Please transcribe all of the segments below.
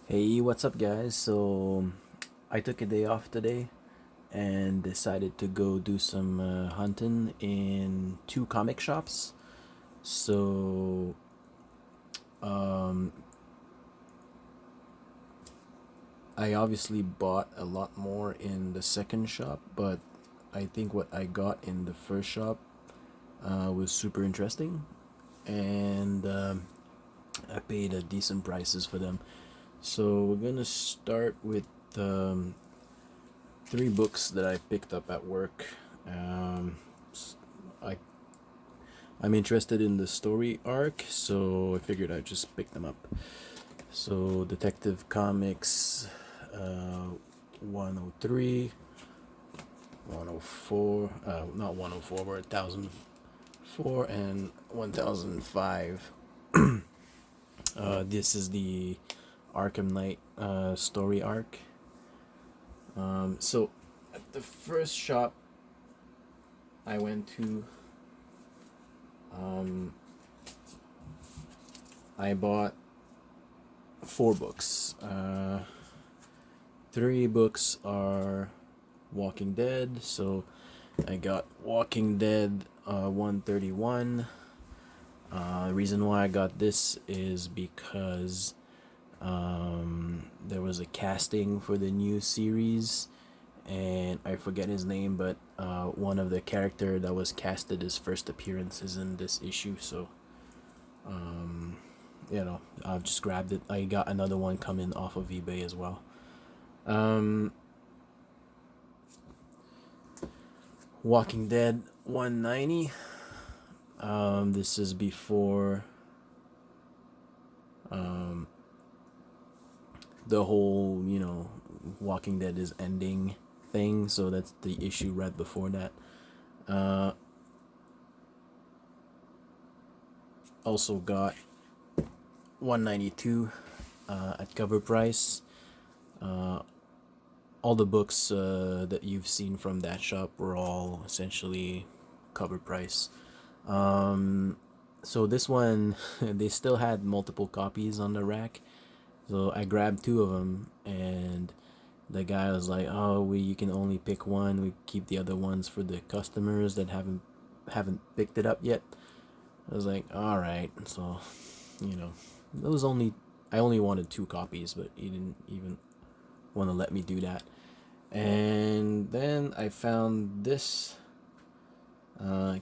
Hey, what's up, guys? So, I took a day off today and decided to go do some hunting in two comic shops. So, um, I obviously bought a lot more in the second shop, but I think what I got in the first shop was super interesting, and I paid a decent prices for them. So, we're gonna start with um, three books that I picked up at work. Um, I I'm interested in the story arc, so I figured I'd just pick them up. So Detective Comics, uh, 103, 104, not 104, we're 1004 and 1005. This is the Arkham Knight story arc. So at the first shop I went to, um, I bought four books. Three books are Walking Dead, so I got Walking Dead 131. Reason why I got this is because there was a casting for the new series, and I forget his name, but one of the character that was casted his first appearance is in this issue, so um, I've just grabbed it. I got another one coming off of eBay as well. Um, Walking Dead 190. This is before um, the whole, Walking Dead is ending thing. So that's the issue right before that. Uh, Also got 192 at cover price. Uh, all the books that you've seen from that shop were all essentially cover price. Um, so this one, they still had multiple copies on the rack. So I grabbed two of them, and the guy was like, "Oh, you can only pick one. We keep the other ones for the customers that haven't picked it up yet." I was like, "All right." So, you know, it was only I only wanted two copies, but he didn't even want to let me do that. And then I found this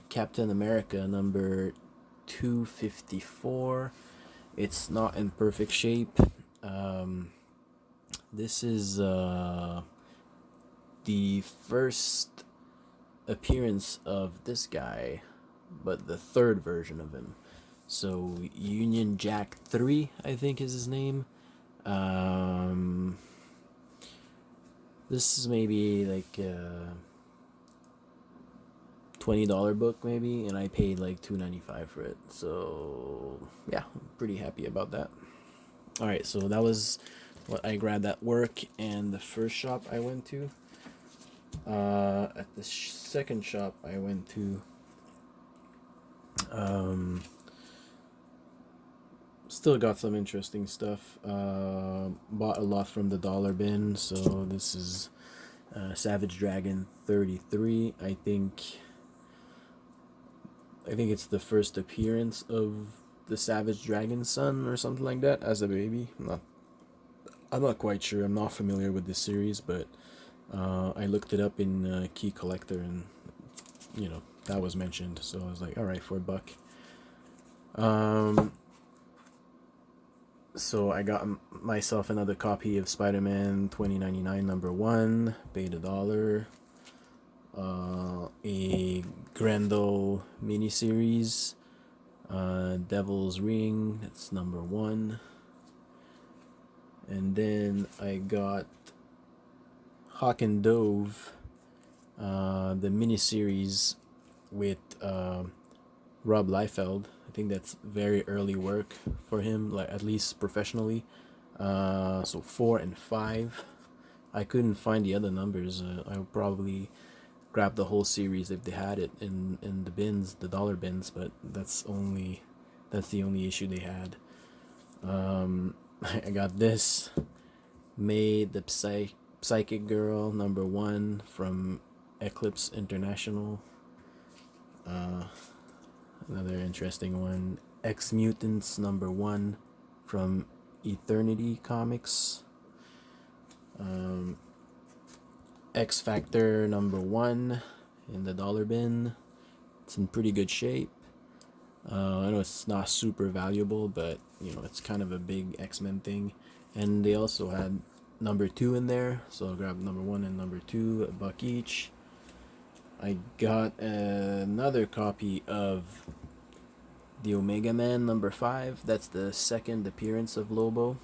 Captain America number 254. It's not in perfect shape. Um, this is the first appearance of this guy, but the third version of him. So Union Jack 3, I think is his name. Um, this is maybe like a $20 book maybe, and I paid like $2.95 for it. So yeah, I'm pretty happy about that. All right, so that was what I grabbed at work and the first shop I went to. At the second shop I went to, um, still got some interesting stuff. Bought a lot from the dollar bin. So this is Savage Dragon 33. I think it's the first appearance of the Savage Dragon son or something like that as a baby. I'm not quite sure. I'm not familiar with this series, but I looked it up in Key Collector, and that was mentioned. So I was like, all right, for a buck. Um, so I got myself another copy of Spider-Man 2099 number one. Paid $1. A Grendel miniseries. Devil's Ring. That's number one. And then I got Hawk and Dove, the miniseries with Rob Liefeld. I think that's very early work for him, like at least professionally. So 4 and 5. I couldn't find the other numbers. I would probably grab the whole series if they had it in the bins, the dollar bins. But that's the only issue they had. I got this. May the Psychic Girl #1 from Eclipse International. Another interesting one. X Mutants #1 from Eternity Comics. X Factor #1 in the dollar bin. It's in pretty good shape. I know it's not super valuable, but it's kind of a big X-Men thing. And they also had #2 in there, so I'll grab #1 and #2, $1 each. I got another copy of the Omega Man #5. That's the second appearance of Lobo.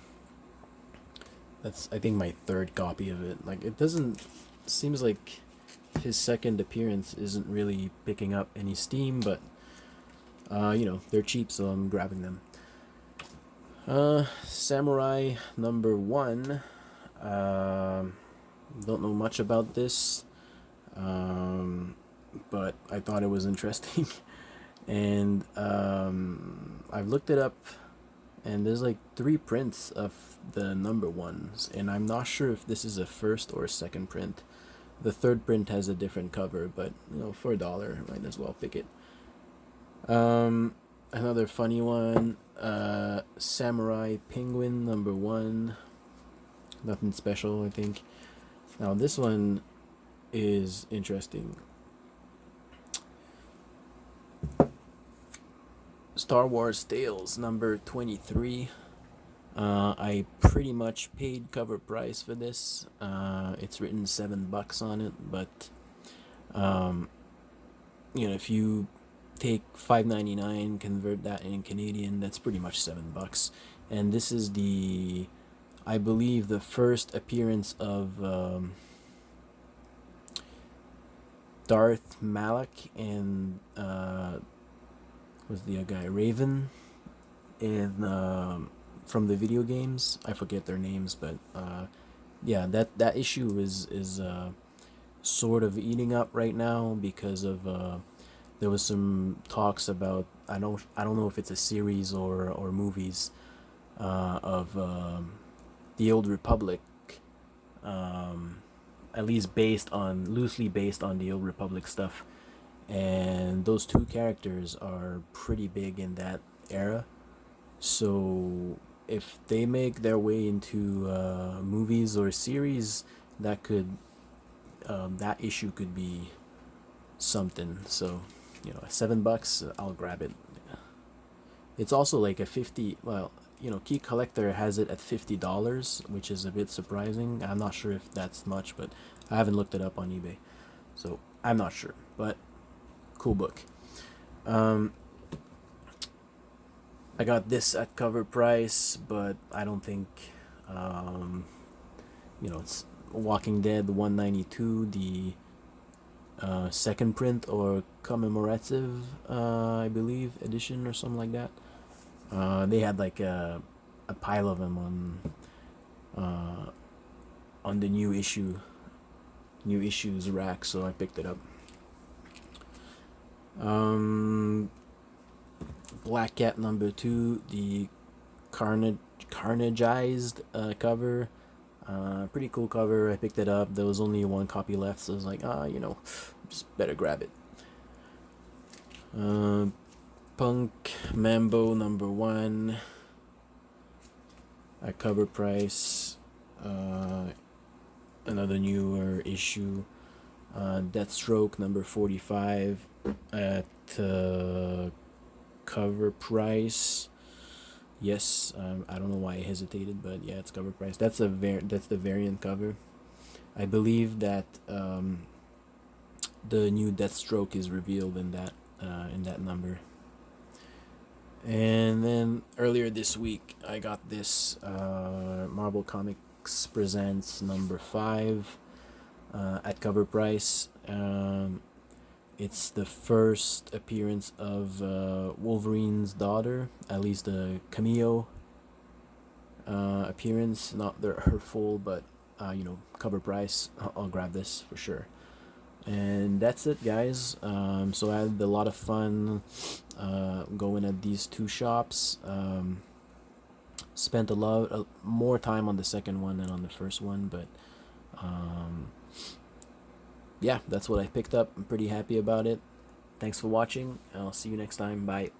That's, I think, my third copy of it. Like, it doesn't... Seems like his second appearance isn't really picking up any steam, but they're cheap, so I'm grabbing them. Samurai #1. Don't know much about this, but I thought it was interesting. And I've looked it up, and there's like 3 prints of the #1s, and I'm not sure if this is a first or second print. The third print has a different cover, but for $1, might as well pick it. Another funny one, Samurai Penguin #1. Nothing special, I think. Now this one is interesting. Star Wars Tales #23. I pretty much paid cover price for this. It's written $7 on it, but if you take $5.99, convert that in Canadian, that's pretty much $7. And this is I believe, the first appearance of Darth Malak and was the guy Raven in from the video games. I forget their names, but yeah, that issue is sort of eating up right now because of there was some talks about, I don't know if it's a series or movies of the Old Republic, at least loosely based on the Old Republic stuff, and those 2 characters are pretty big in that era. So if they make their way into movies or series, that issue could be something. So $7, I'll grab it. It's also like a 50. Well, Key Collector has it at $50, which is a bit surprising. I'm not sure if that's much, but I haven't looked it up on eBay, so I'm not sure. But cool book. I got this at cover price, but I don't think it's Walking Dead 192, the second print or commemorative, I believe, edition or something like that. They had like a pile of them on the new issues rack, so I picked it up. Black Cat #2, the carnageized cover. Pretty cool cover. I picked it up. There was only 1 copy left, so I was like, just better grab it. Punk Mambo #1 at cover price. Another newer issue. Deathstroke #45 at cover price. Yes, I don't know why I hesitated, but yeah, it's cover price. That's the variant cover. I believe that the new Deathstroke is revealed in that number. And then earlier this week, I got this Marvel Comics Presents #5 at cover price. It's the first appearance of Wolverine's daughter, at least the cameo appearance, not her full, but cover price. I'll grab this for sure. And that's it, guys. So I had a lot of fun going at these 2 shops. spent more time on the second one than on the first one, but um, yeah, that's what I picked up. I'm pretty happy about it. Thanks for watching. I'll see you next time. Bye.